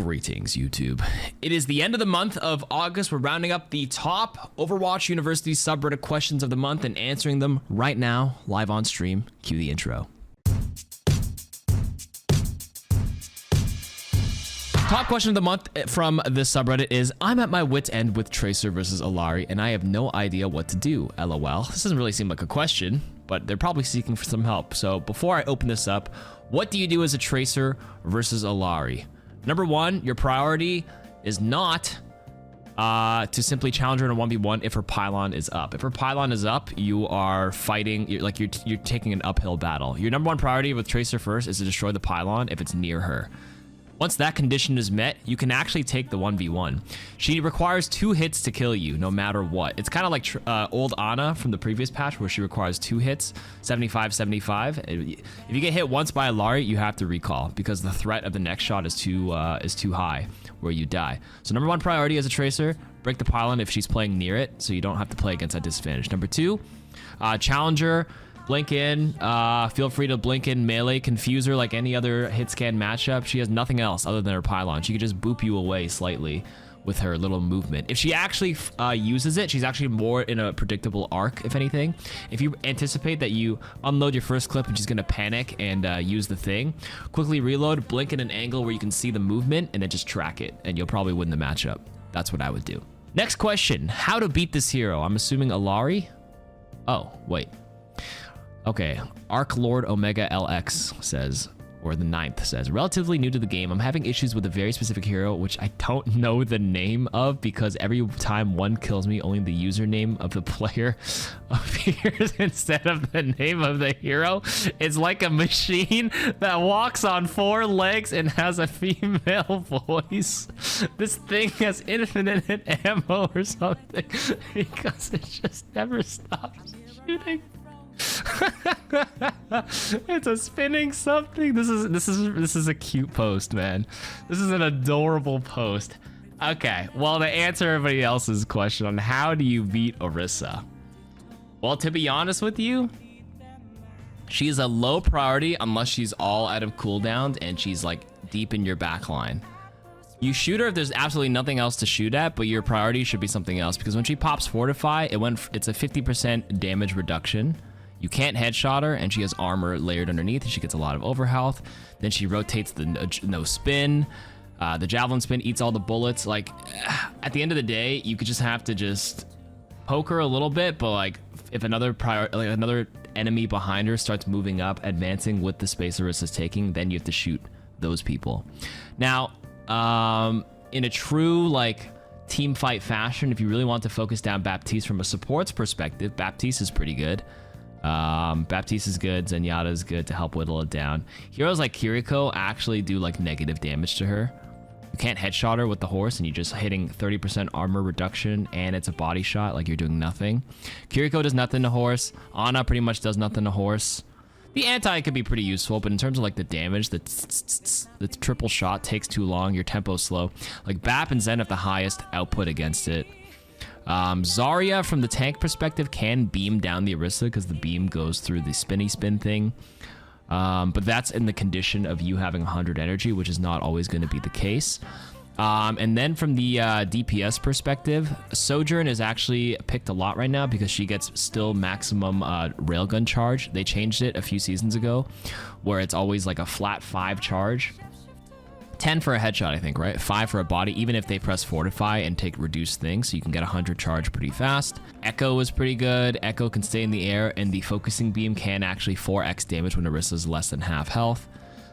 Greetings, YouTube. It is the end of the month of August. We're rounding up the top Overwatch University subreddit questions of the month and answering them right now, live on stream. Cue the intro. Top question of the month from this subreddit is, I'm at my wit's end with Tracer versus Illari, and I have no idea what to do, LOL. This doesn't really seem like a question, but they're probably seeking for some help. So before I open this up, what do you do as a Tracer versus Illari? Number one, your priority is not to simply challenge her in a 1v1 if her pylon is up. If her pylon is up, you are fighting, you're taking an uphill battle. Your number one priority with Tracer first is to destroy the pylon if it's near her. Once that condition is met, you can actually take the 1v1. She requires 2 hits to kill you, no matter what. It's kind of like old Ana from the previous patch, where she requires 2 hits, 75-75. If you get hit once by Illari, you have to recall, because the threat of the next shot is too high, where you die. So number one priority as a Tracer, break the pylon if she's playing near it, so you don't have to play against that disadvantage. Number two, challenger. Blink in, feel free to blink in melee, confuse her like any other hit scan matchup. She has nothing else other than her pylon. She can just boop you away slightly with her little movement. If she actually uses it, she's actually more in a predictable arc, if anything. If you anticipate that you unload your first clip and she's gonna panic and use the thing, quickly reload, blink in an angle where you can see the movement, and then just track it, and you'll probably win the matchup. That's what I would do. Next question, how to beat this hero? I'm assuming Illari? Oh, wait. Okay, Arc Lord Omega LX says, or the 9th says, relatively new to the game, I'm having issues with a very specific hero, which I don't know the name of, because every time one kills me, only the username of the player appears instead of the name of the hero. It's like a machine that walks on 4 legs and has a female voice. This thing has infinite ammo or something, because it just never stops shooting. It's a spinning something. This is a cute post, man. This is an adorable post. Okay, well, to answer everybody else's question on how do you beat Orisa, well, to be honest with you, she's a low priority unless she's all out of cooldowns and she's like deep in your backline. You shoot her if there's absolutely nothing else to shoot at, but your priority should be something else, because when she pops Fortify, it's a 50% damage reduction. You can't headshot her, and she has armor layered underneath, and she gets a lot of overhealth. Then she rotates the no spin. The javelin spin eats all the bullets. Like, at the end of the day, you could just have to just poke her a little bit, but like if another enemy behind her starts moving up, advancing with the space Orisa's taking, then you have to shoot those people. Now, in a true like team fight fashion, if you really want to focus down Baptiste from a support's perspective, Baptiste is pretty good. Baptiste is good, Zenyatta is good to help whittle it down. Heroes like Kiriko actually do like negative damage to her. You can't headshot her with the horse, and you're just hitting 30% armor reduction, and it's a body shot, like you're doing nothing. Kiriko does nothing to horse. Ana pretty much does nothing to horse. The anti could be pretty useful, but in terms of like the damage, the triple shot takes too long, your tempo's slow. Like Bap and Zen have the highest output against it. Zarya, from the tank perspective, can beam down the Orisa because the beam goes through the spinny spin thing. But that's in the condition of you having 100 energy, which is not always going to be the case. And then from the DPS perspective, Sojourn is actually picked a lot right now because she gets still maximum railgun charge. They changed it a few seasons ago, where it's always like a flat 5 charge. 10 for a headshot, I think, right? 5 for a body, even if they press Fortify and take reduced things, so you can get 100 charge pretty fast. Echo is pretty good. Echo can stay in the air, and the focusing beam can actually 4x damage when Orisa's less than half health.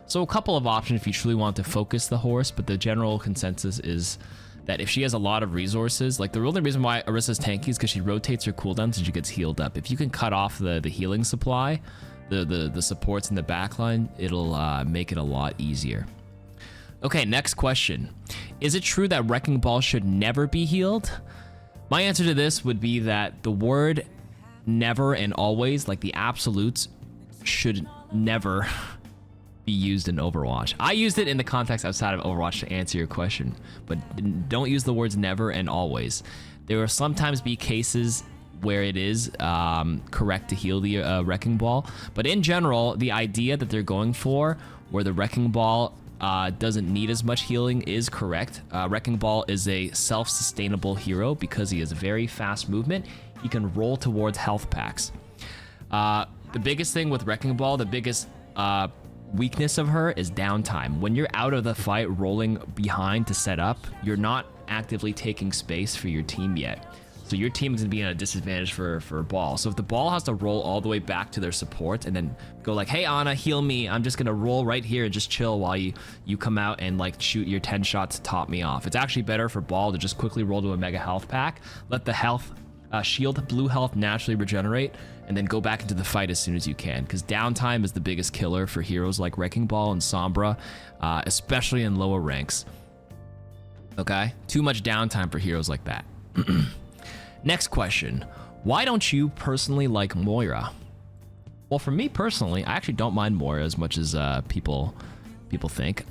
So a couple of options if you truly want to focus the horse, but the general consensus is that if she has a lot of resources, like the only reason why Orisa's tanky is because she rotates her cooldowns and she gets healed up. If you can cut off the healing supply, the supports in the backline, it'll make it a lot easier. Okay, next question. Is it true that Wrecking Ball should never be healed? My answer to this would be that the word never and always, like the absolutes, should never be used in Overwatch. I used it in the context outside of Overwatch to answer your question, but don't use the words never and always. There will sometimes be cases where it is correct to heal the Wrecking Ball, but in general, the idea that they're going for, where the Wrecking Ball doesn't need as much healing is correct. Wrecking Ball is a self-sustainable hero because he has very fast movement. He can roll towards health packs. The biggest thing with Wrecking Ball, the biggest weakness of her is downtime. When you're out of the fight rolling behind to set up, you're not actively taking space for your team yet. So your team is going to be at a disadvantage for Ball. So if the Ball has to roll all the way back to their support and then go like, hey, Ana, heal me. I'm just going to roll right here and just chill while you come out and like shoot your 10 shots to top me off. It's actually better for Ball to just quickly roll to a mega health pack, let the health shield blue health naturally regenerate, and then go back into the fight as soon as you can. Because downtime is the biggest killer for heroes like Wrecking Ball and Sombra, especially in lower ranks. Okay? Too much downtime for heroes like that. Next question. Why don't you personally like Moira? Well, for me personally, I actually don't mind Moira as much as people think.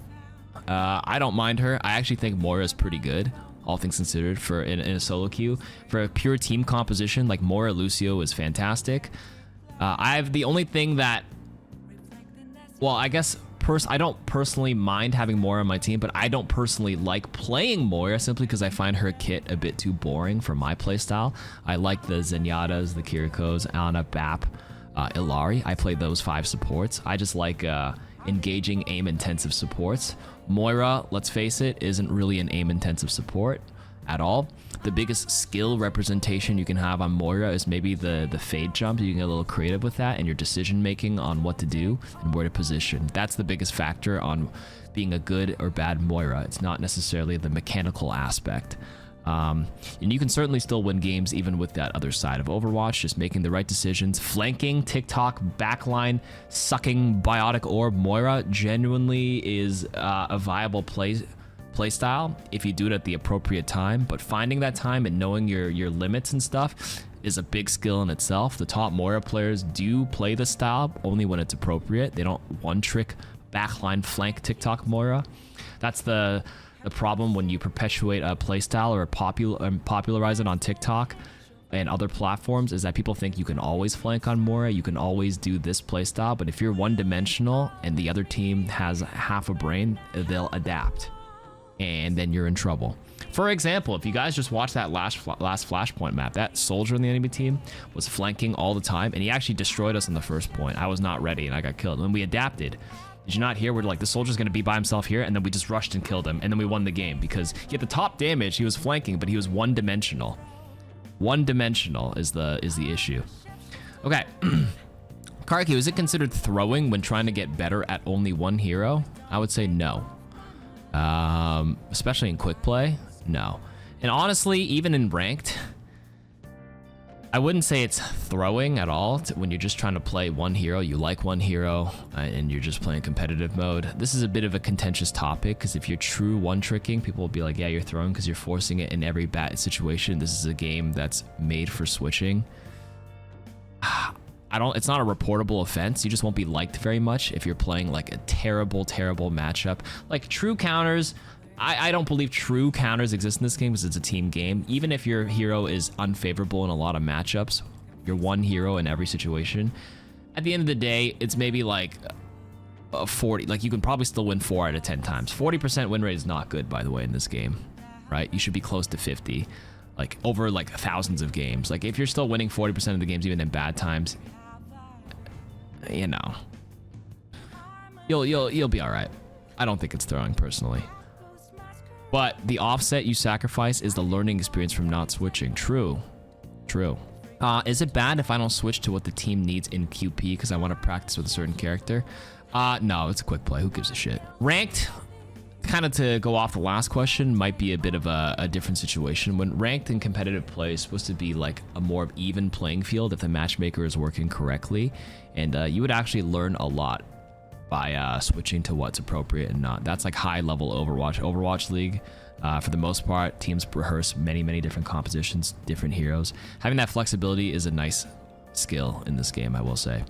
I don't mind her. I actually think Moira is pretty good, all things considered, for in a solo queue. For a pure team composition, like Moira Lucio is fantastic. I have the only thing that, well, I guess I don't personally mind having Moira on my team, but I don't personally like playing Moira simply because I find her kit a bit too boring for my playstyle. I like the Zenyatas, the Kirikos, Ana, Bap, Illari. I play those 5 supports. I just like engaging aim-intensive supports. Moira, let's face it, isn't really an aim-intensive support at all. The biggest skill representation you can have on Moira is maybe the fade jump. You can get a little creative with that and your decision making on what to do and where to position. That's the biggest factor on being a good or bad Moira. It's not necessarily the mechanical aspect. And you can certainly still win games even with that other side of Overwatch, just making the right decisions. Flanking, TikTok, backline, sucking biotic orb Moira genuinely is a viable playstyle if you do it at the appropriate time, but finding that time and knowing your limits and stuff is a big skill in itself. The top Moira players do play the style only when it's appropriate. They don't one-trick backline flank TikTok Moira. That's the problem when you perpetuate a playstyle or popularize it on TikTok and other platforms, is that people think you can always flank on Moira, you can always do this playstyle, but if you're one-dimensional and the other team has half a brain, they'll adapt, and then you're in trouble. For example, if you guys just watched that last Flashpoint map, that soldier in the enemy team was flanking all the time, and he actually destroyed us on the first point. I was not ready, and I got killed. When we adapted, did you not hear? We're like, the soldier's going to be by himself here, and then we just rushed and killed him, and then we won the game because he had the top damage. He was flanking, but he was one-dimensional. One-dimensional is the issue. Okay. KarQ, is it considered throwing when trying to get better at only one hero? I would say no. Especially in quick play, no. And honestly, even in ranked, I wouldn't say it's throwing at all when you're just trying to play one hero. You like one hero and you're just playing competitive mode. This is a bit of a contentious topic because if you're true one-tricking, people will be like, yeah, you're throwing because you're forcing it in every bad situation. This is a game that's made for switching. It's not a reportable offense. You just won't be liked very much if you're playing like a terrible matchup. Like true counters, I don't believe true counters exist in this game because it's a team game. Even if your hero is unfavorable in a lot of matchups, you're one hero in every situation. At the end of the day, it's maybe like a 40. Like you can probably still win 4 out of 10 times. 40% win rate is not good, by the way, in this game, right? You should be close to 50, like over like thousands of games. Like if you're still winning 40% of the games, even in bad times, you know, you'll be all right. I don't think it's throwing personally. But the offset you sacrifice is the learning experience from not switching. True. Is it bad if I don't switch to what the team needs in QP because I want to practice with a certain character? No, it's a quick play. Who gives a shit? Ranked, kind of to go off the last question, might be a bit of a different situation. When ranked and competitive play is supposed to be like a more even playing field if the matchmaker is working correctly, and you would actually learn a lot by switching to what's appropriate and not. That's like high level Overwatch League. For the most part, teams rehearse many different compositions, different heroes. Having that flexibility is a nice skill in this game, I will say.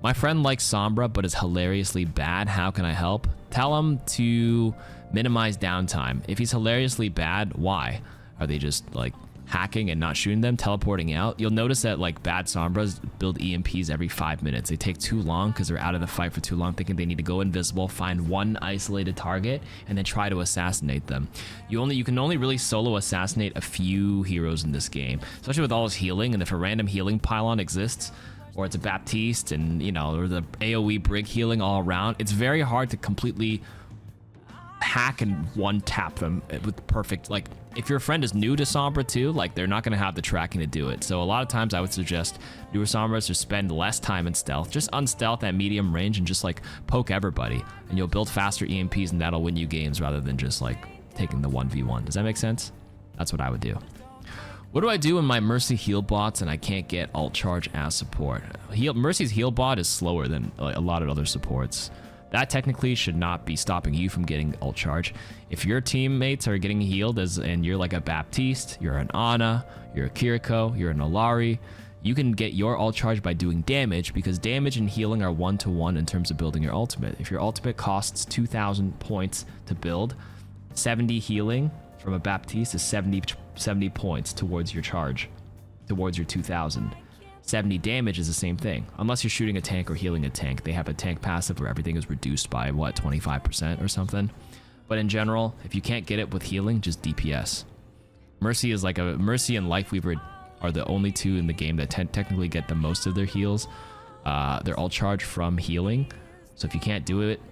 My friend likes Sombra but is hilariously bad. How can I help? Tell him to minimize downtime. If he's hilariously bad, why? Are they just like hacking and not shooting them, teleporting out, you'll notice that like bad Sombras build EMPs every 5 minutes. They take too long because they're out of the fight for too long, thinking they need to go invisible, find one isolated target, and then try to assassinate them. You can only really solo assassinate a few heroes in this game, especially with all this healing. And if a random healing pylon exists, or it's a Baptiste, and you know, or the AoE Brig healing all around, it's very hard to completely hack and one tap them with perfect, like if your friend is new to Sombra too, like they're not going to have the tracking to do it. So a lot of times I would suggest newer Sombras to spend less time in stealth, just unstealth at medium range and just like poke everybody, and you'll build faster EMPs, and that'll win you games rather than just like taking the 1v1. Does that make sense? That's what I would do. What do I do when my Mercy heal bots and I can't get alt charge as support? Mercy's heal bot is slower than a lot of other supports. That technically should not be stopping you from getting ult charge. If your teammates are getting healed and you're like a Baptiste, you're an Ana, you're a KarQ, you're an Illari, you can get your ult charge by doing damage, because damage and healing are 1-to-1 in terms of building your ultimate. If your ultimate costs 2,000 points to build, 70 healing from a Baptiste is 70 points towards your charge, towards your 2,000. 70 damage is the same thing, unless you're shooting a tank or healing a tank. They have a tank passive where everything is reduced by what, 25% or something. But in general, if you can't get it with healing, just DPS. Mercy is like Mercy and Lifeweaver are the only two in the game that technically get the most of their heals, their ult charge from healing. So if you can't do it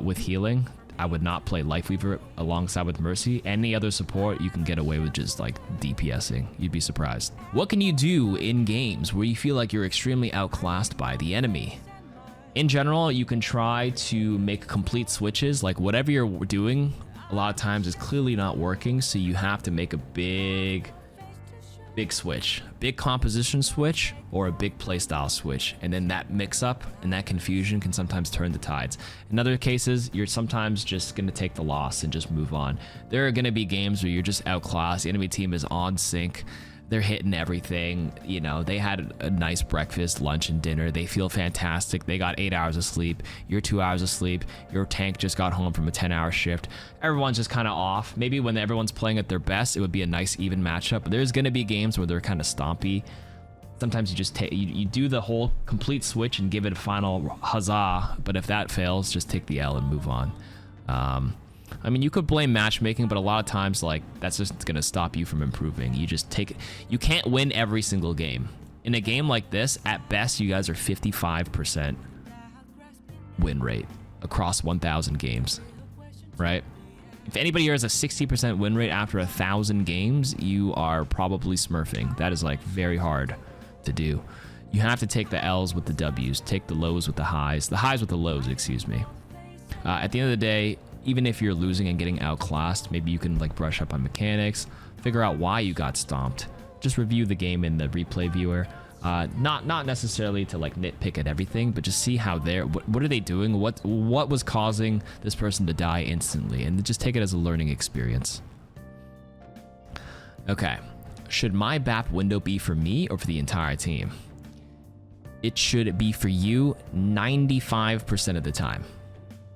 with healing, I would not play Lifeweaver alongside with Mercy. Any other support, you can get away with just like DPSing. You'd be surprised. What can you do in games where you feel like you're extremely outclassed by the enemy? In general, you can try to make complete switches. Like whatever you're doing, a lot of times is clearly not working. So you have to make a big switch, big composition switch, or a big playstyle switch, and then that mix up and that confusion can sometimes turn the tides. In other cases, you're sometimes just going to take the loss and just move on. There are going to be games where you're just outclassed, the enemy team is on sync, they're hitting everything, you know, they had a nice breakfast, lunch, and dinner, they feel fantastic, they got 8 hours of sleep, you're 2 hours of sleep, your tank just got home from a 10-hour shift, everyone's just kind of off. Maybe when everyone's playing at their best, it would be a nice even matchup, but there's going to be games where they're kind of stompy. Sometimes you just take, you do the whole complete switch and give it a final huzzah, but if that fails, just take the L and move on. I mean, you could blame matchmaking, but a lot of times, like, that's just going to stop you from improving. You just take it. You can't win every single game. In a game like this, at best, you guys are 55% win rate across 1,000 games, right? If anybody here has a 60% win rate after 1,000 games, you are probably smurfing. That is, like, very hard to do. You have to take the L's with the W's, take the lows with the highs with the lows, excuse me. At the end of the day, even if you're losing and getting outclassed, maybe you can like brush up on mechanics, figure out why you got stomped. Just review the game in the replay viewer. Not necessarily to like nitpick at everything, but just see how what are they doing? What was causing this person to die instantly, and just take it as a learning experience. Okay, should my Bap window be for me or for the entire team? It should be for you 95% of the time.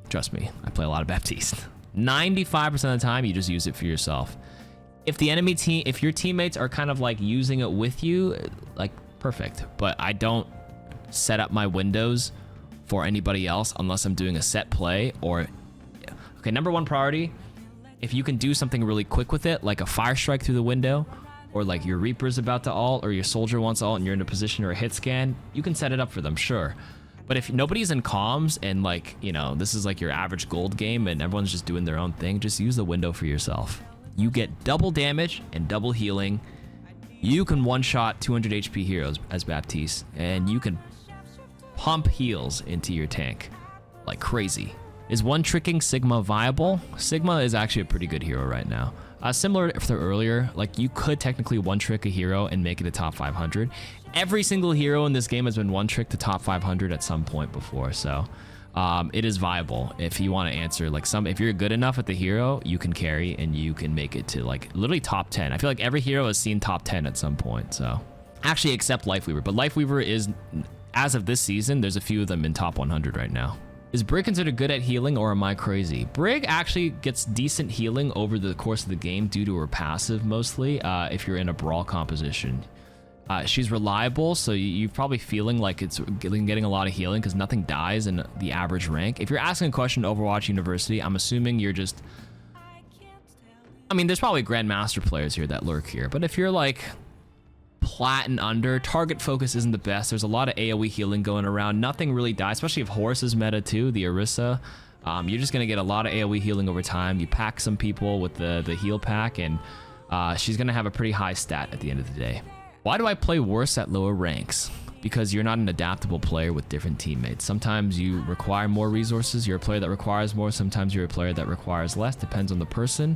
Trust me, I play a lot of Baptiste. 95% of the time, you just use it for yourself. If the enemy team, if your teammates are kind of like using it with you, like perfect. But I don't set up my windows for anybody else unless I'm doing a set play or, okay, number one priority, if you can do something really quick with it, like a fire strike through the window, or like your Reaper's about to ult, or your soldier wants ult and you're in a position or a hit scan, you can set it up for them, sure. But if nobody's in comms and like, you know, this is like your average gold game and everyone's just doing their own thing, just use the window for yourself. You get double damage and double healing. You can one-shot 200 HP heroes as Baptiste, and you can pump heals into your tank like crazy. Is one-tricking Sigma viable? Sigma is actually a pretty good hero right now. Similar to earlier, like you could technically one-trick a hero and make it a top 500. Every single hero in this game has been one-tricked to top 500 at some point before, so it is viable if you want to answer like if you're good enough at the hero, you can carry and you can make it to like literally top 10. I feel like every hero has seen top 10 at some point, so actually except Lifeweaver, but Lifeweaver is, as of this season, there's a few of them in top 100 right now. Is Brig considered good at healing, or am I crazy? Brig actually gets decent healing over the course of the game due to her passive mostly, if you're in a brawl composition. She's reliable, so you're probably feeling like it's getting a lot of healing because nothing dies in the average rank. If you're asking a question to Overwatch University, I'm assuming you're just... I mean, there's probably Grandmaster players here that lurk here, but if you're like plat and under, target focus isn't the best. There's a lot of AoE healing going around. Nothing really dies, especially if Horus is meta too, the Orisa. You're just gonna get a lot of AoE healing over time. You pack some people with the heal pack, and she's gonna have a pretty high stat at the end of the day. Why do I play worse at lower ranks? Because you're not an adaptable player with different teammates. Sometimes you require more resources. You're a player that requires more. Sometimes you're a player that requires less. Depends on the person.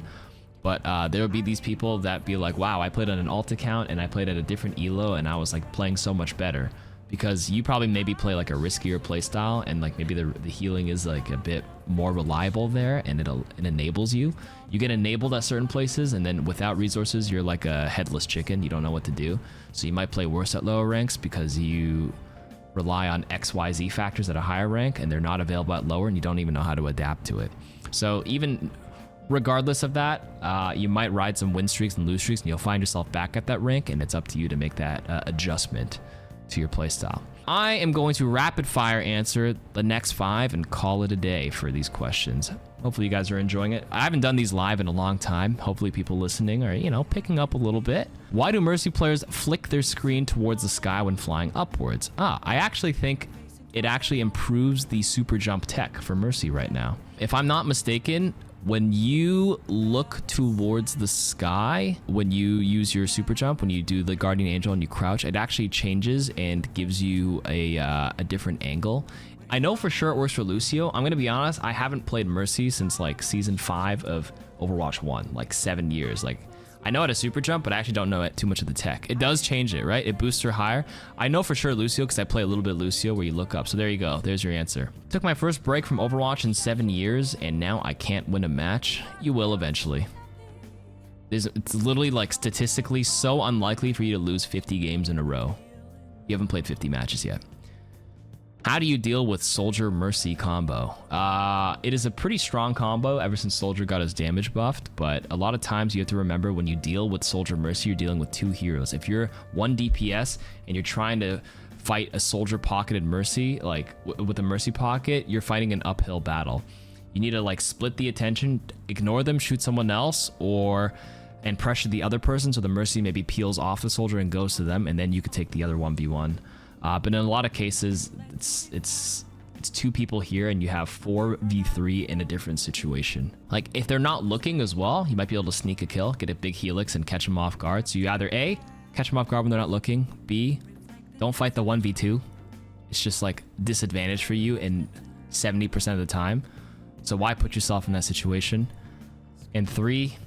But there would be these people that be like, wow, I played on an alt account and I played at a different elo and I was like playing so much better. Because you probably maybe play like a riskier play style, and like maybe the healing is like a bit more reliable there, and it enables you. You get enabled at certain places, and then without resources, you're like a headless chicken. You don't know what to do. So you might play worse at lower ranks because you rely on XYZ factors at a higher rank, and they're not available at lower, and you don't even know how to adapt to it. So even regardless of that, you might ride some win streaks and lose streaks, and you'll find yourself back at that rank, and it's up to you to make that adjustment to your playstyle. I am going to rapid fire answer the next 5 and call it a day for these questions. Hopefully you guys are enjoying it. I haven't done these live in a long time. Hopefully people listening are, you know, picking up a little bit. Why do Mercy players flick their screen towards the sky when flying upwards? I actually think it actually improves the super jump tech for Mercy right now. If I'm not mistaken, when you look towards the sky, when you use your super jump, when you do the guardian angel and you crouch, it actually changes and gives you a different angle. I know for sure it works for Lucio. I'm gonna be honest, I haven't played Mercy since like season 5 of Overwatch 1, like 7 years. Like, I know how to super jump, but I actually don't know too much of the tech. It does change it, right? It boosts her higher. I know for sure Lucio because I play a little bit of Lucio where you look up. So there you go. There's your answer. Took my first break from Overwatch in 7 years, and now I can't win a match. You will eventually. It's literally like statistically so unlikely for you to lose 50 games in a row. You haven't played 50 matches yet. How do you deal with Soldier Mercy combo? It is a pretty strong combo ever since Soldier got his damage buffed, but a lot of times you have to remember when you deal with Soldier Mercy, you're dealing with 2 heroes. If you're 1 DPS and you're trying to fight a Soldier pocketed Mercy, like with a Mercy pocket, you're fighting an uphill battle. You need to like split the attention, ignore them, shoot someone else, and pressure the other person so the Mercy maybe peels off the Soldier and goes to them, and then you could take the other 1v1. But in a lot of cases, it's 2 people here and you have 4v3 in a different situation. Like if they're not looking as well, you might be able to sneak a kill, get a big helix and catch them off guard. So you either A, catch them off guard when they're not looking, B, don't fight the 1v2. It's just like disadvantage for you in 70% of the time. So why put yourself in that situation? And 3,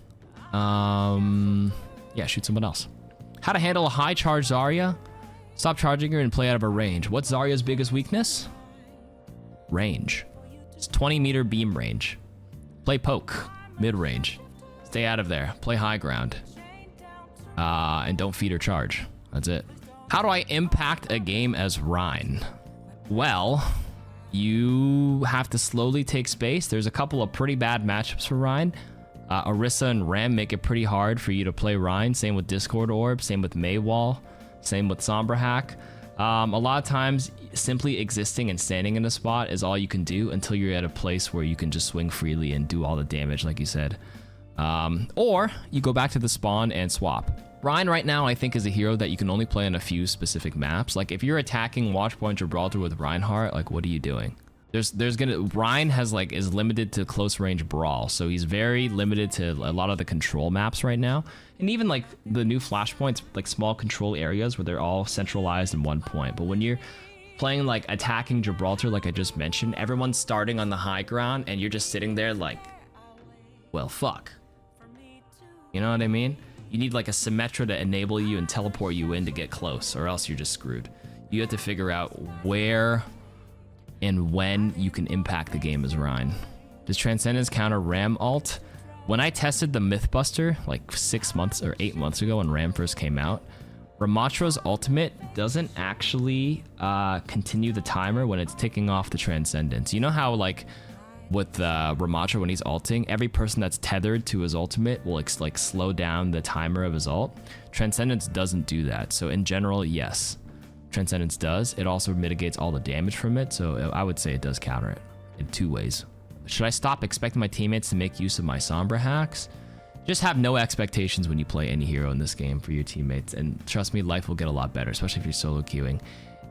yeah, shoot someone else. How to handle a high charge Zarya? Stop charging her and play out of her range. What's Zarya's biggest weakness? Range. It's 20-meter beam range. Play poke, mid-range. Stay out of there. Play high ground. And don't feed her charge. That's it. How do I impact a game as Rein? Well, you have to slowly take space. There's a couple of pretty bad matchups for Rein. Orisa and Ram make it pretty hard for you to play Rein. Same with Discord Orb. Same with Maywall. Same with Sombra hack. A lot of times, simply existing and standing in a spot is all you can do until you're at a place where you can just swing freely and do all the damage, like you said. Or you go back to the spawn and swap. Rein right now, I think, is a hero that you can only play on a few specific maps. Like if you're attacking Watchpoint Gibraltar with Reinhardt, like what are you doing? Rein is limited to close range brawl, so he's very limited to a lot of the control maps right now, and even like the new flashpoints, like small control areas where they're all centralized in one point. But when you're playing like attacking Gibraltar, like I just mentioned, everyone's starting on the high ground, and you're just sitting there like, well, fuck. You know what I mean? You need like a Symmetra to enable you and teleport you in to get close, or else you're just screwed. You have to figure out where and when you can impact the game as Rein. Does Transcendence counter Ram ult? When I tested the Mythbuster like 6 months or 8 months ago when Ram first came out, Ramattra's ultimate doesn't actually continue the timer when it's ticking off the Transcendence. You know how like with Ramattra when he's ulting, every person that's tethered to his ultimate will like slow down the timer of his ult. Transcendence doesn't do that. So in general, yes, Transcendence does. It also mitigates all the damage from it. So I would say it does counter it in 2 ways. Should I stop expecting my teammates to make use of my Sombra hacks? Just have no expectations when you play any hero in this game for your teammates, and trust me, life will get a lot better, especially if you're solo queuing.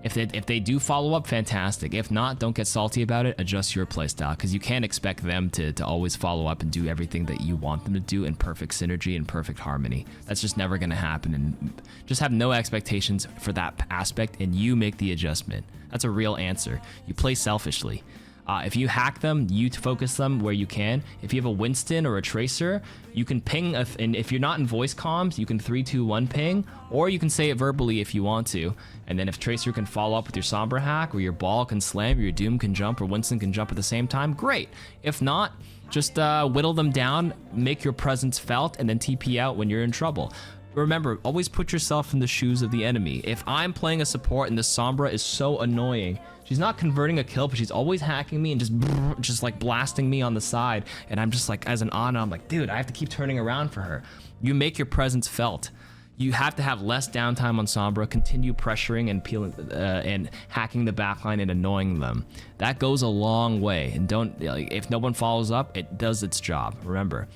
If they do follow up, fantastic. If not, don't get salty about it. Adjust your playstyle, because you can't expect them to always follow up and do everything that you want them to do in perfect synergy and perfect harmony. That's just never going to happen, and just have no expectations for that aspect, and you make the adjustment. That's a real answer. You play selfishly. If you hack them, you focus them where you can. If you have a Winston or a Tracer, you can ping, and if you're not in voice comms, you can 3-2-1 ping, or you can say it verbally if you want to. And then if Tracer can follow up with your Sombra hack, or your ball can slam, or your Doom can jump, or Winston can jump at the same time, great. If not, just whittle them down, make your presence felt, and then TP out when you're in trouble. Remember, always put yourself in the shoes of the enemy. If I'm playing a support and this Sombra is so annoying, she's not converting a kill, but she's always hacking me and just like blasting me on the side. And I'm just like, as an Ana, I'm like, dude, I have to keep turning around for her. You make your presence felt. You have to have less downtime on Sombra, continue pressuring and peeling and hacking the backline and annoying them. That goes a long way. And don't, like, if no one follows up, it does its job. Remember,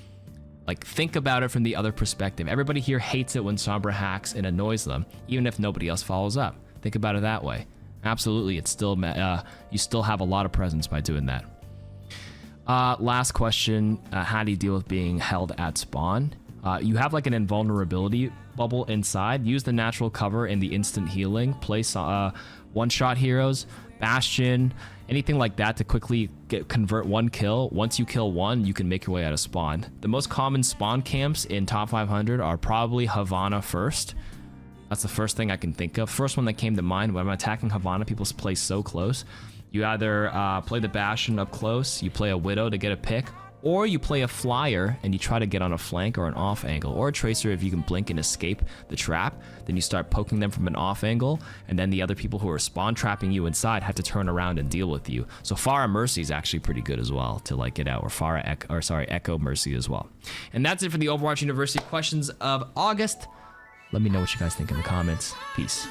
like, think about it from the other perspective. Everybody here hates it when Sombra hacks and annoys them, even if nobody else follows up. Think about it that way. Absolutely, it's still you still have a lot of presence by doing that. Last question: how do you deal with being held at spawn? You have like an invulnerability bubble inside. Use the natural cover and the instant healing. Play one-shot heroes, Bastion, anything like that to quickly convert one kill. Once you kill one, you can make your way out of spawn. The most common spawn camps in top 500 are probably Havana first. That's the first thing I can think of. First one that came to mind when I'm attacking Havana, people play so close. You either play the Bastion up close, you play a Widow to get a pick, or you play a Flyer and you try to get on a flank or an off angle, or a Tracer if you can blink and escape the trap. Then you start poking them from an off angle, and then the other people who are spawn trapping you inside have to turn around and deal with you. So Pharah Mercy is actually pretty good as well to like get out, or Echo Mercy as well. And that's it for the Overwatch University questions of August. Let me know what you guys think in the comments. Peace.